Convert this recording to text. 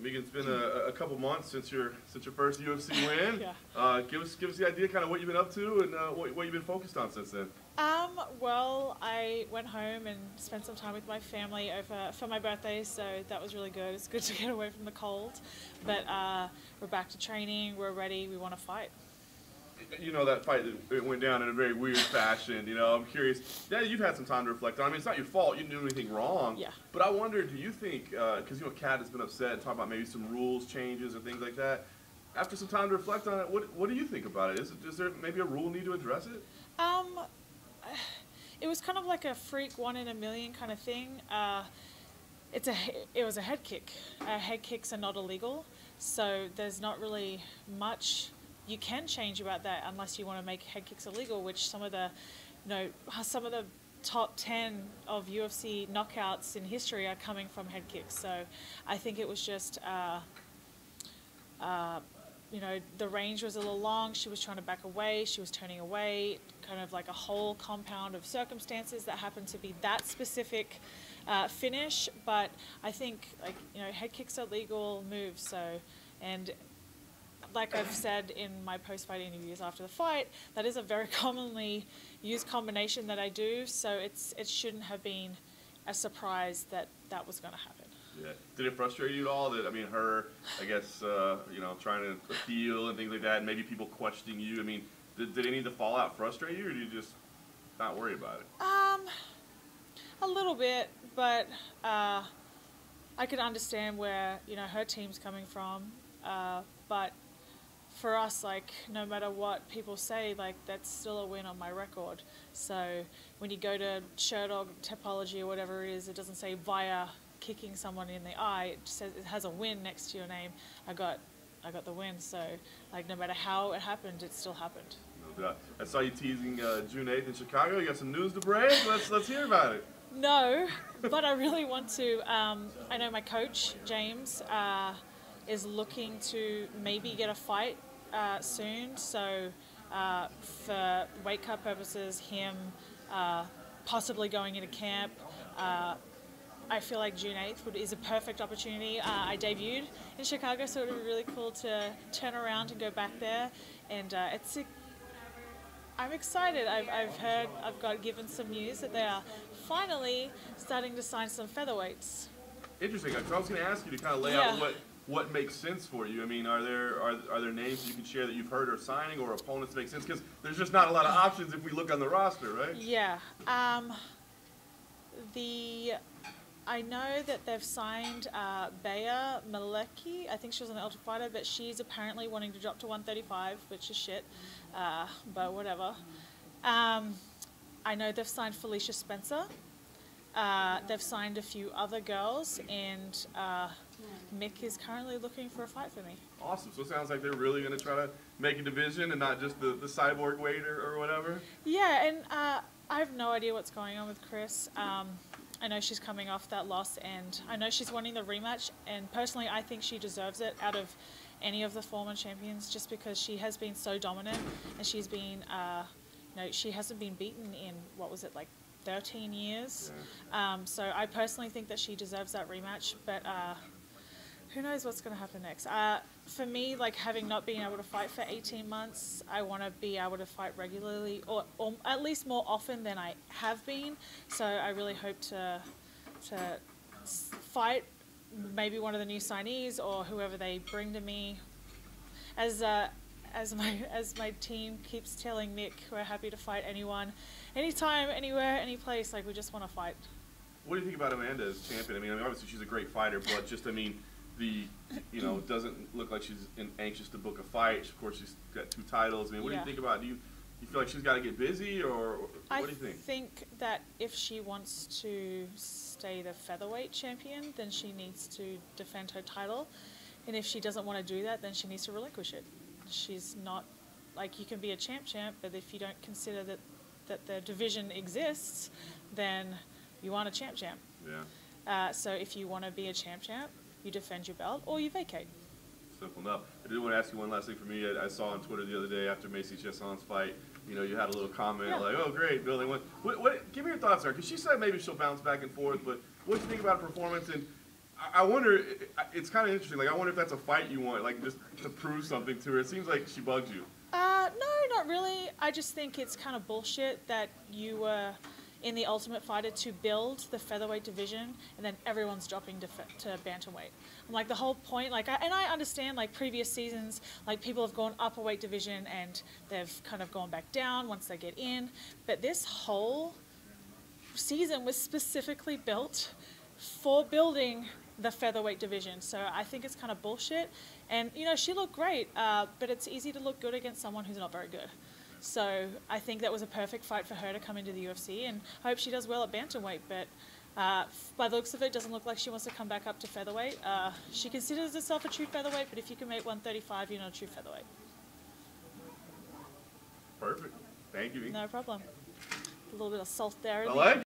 Megan, it's been a couple months since your first UFC win. Yeah. Give us the idea, kind of what you've been up to and what you've been focused on since then. Well, I went home and spent some time with my family for my birthday, so that was really good. It's good to get away from the cold. But we're back to training. We're ready. We want to fight. You know, that fight, it went down in a very weird fashion. You know, I'm curious. Yeah, you've had some time to reflect on. I mean, it's not your fault. You didn't do anything wrong. Yeah. But I wonder, do you think, because, you know, Cat has been upset and talking about maybe some rules changes and things like that. After some time to reflect on it, what do you think about it? Is there maybe a rule need to address it? It was kind of like a freak 1 in a million kind of thing. It was a head kick. Head kicks are not illegal, so there's not really much you can change about that unless you want to make head kicks illegal, which some of the top 10 of UFC knockouts in history are coming from head kicks. So I think it was just, you know, the range was a little long. She was trying to back away. She was turning away. Kind of like a whole compound of circumstances that happened to be that specific finish. But I think, like, you know, head kicks are legal moves. So, and like I've said in my post-fight interviews after the fight, that is a very commonly used combination that I do, so it shouldn't have been a surprise that that was going to happen. Yeah. Did it frustrate you at all that, I mean, her, I guess, you know, trying to appeal and things like that, and maybe people questioning you? I mean, did any of the fallout frustrate you, or do you just not worry about it? A little bit, but I could understand where, you know, her team's coming from, but for us, like, no matter what people say, like, that's still a win on my record. So when you go to Sherdog Topology or whatever it is, it doesn't say via kicking someone in the eye. It says it has a win next to your name. I got the win. So, like, no matter how it happened, it still happened. No doubt. I saw you teasing June 8th in Chicago. You got some news to break? Let's hear about it. No, but I really want to. I know my coach, James, is looking to maybe get a fight soon, so for weight cut purposes, him possibly going into camp, I feel like June 8th is a perfect opportunity. I debuted in Chicago, so it would be really cool to turn around and go back there, and I'm excited. I've got given some news that they are finally starting to sign some featherweights. Interesting. I was going to ask you to kind of lay out what makes sense for you. I mean, are there names you can share that you've heard are signing, or opponents that make sense? Because there's just not a lot of options if we look on the roster, right? Yeah. I know that they've signed Bea Malecki. I think she was an Ultra Fighter, but she's apparently wanting to drop to 135, which is shit, but whatever. I know they've signed Felicia Spencer. They've signed a few other girls, and Mick is currently looking for a fight for me. Awesome. So it sounds like they're really going to try to make a division and not just the cyborg weight or whatever? Yeah, and I have no idea what's going on with Chris. I know she's coming off that loss, and I know she's wanting the rematch, and personally I think she deserves it out of any of the former champions, just because she has been so dominant, and she's been, you know, she hasn't been beaten in, what was it, like 13 years. Yeah. So I personally think that she deserves that rematch, but who knows what's going to happen next. For me, like, having not been able to fight for 18 months, I want to be able to fight regularly, or at least more often than I have been. So I really hope to fight maybe one of the new signees or whoever they bring to me. As my team keeps telling Mick, we're happy to fight anyone, anytime, anywhere, any place. Like, we just want to fight. What do you think about Amanda as champion? I mean, obviously she's a great fighter, but just, I mean, you know, it doesn't look like she's anxious to book a fight. Of course, she's got 2 titles. I mean, what do you think about? Do you feel like she's got to get busy, or what do you think? I think that if she wants to stay the featherweight champion, then she needs to defend her title, and if she doesn't want to do that, then she needs to relinquish it. She's not, like, you can be a champ, but if you don't consider that the division exists, then you aren't a champ. Yeah. So if you want to be a champ, you defend your belt or you vacate. Simple enough. I did want to ask you one last thing for me. I saw on Twitter the other day after Macy Cheson's fight, you know, you had a little comment like, "Oh, great, building one." What? Give me your thoughts there, because she said maybe she'll bounce back and forth. But what do you think about her performance? And I wonder, it's kind of interesting. Like, I wonder if that's a fight you want, like, just to prove something to her. It seems like she bugs you. No, not really. I just think it's kind of bullshit that you were in the Ultimate Fighter to build the featherweight division, and then everyone's dropping to bantamweight. I'm like, the whole point, like, and I understand, like, previous seasons, like, people have gone up a weight division and they've kind of gone back down once they get in, but this whole season was specifically built for building the featherweight division. So I think it's kind of bullshit. And, you know, she looked great, but it's easy to look good against someone who's not very good. So I think that was a perfect fight for her to come into the UFC, and I hope she does well at bantamweight. But by the looks of it, it doesn't look like she wants to come back up to featherweight. She considers herself a true featherweight, but if you can make 135, you're not a true featherweight. Perfect. Thank you. No problem. A little bit of salt there. I like it.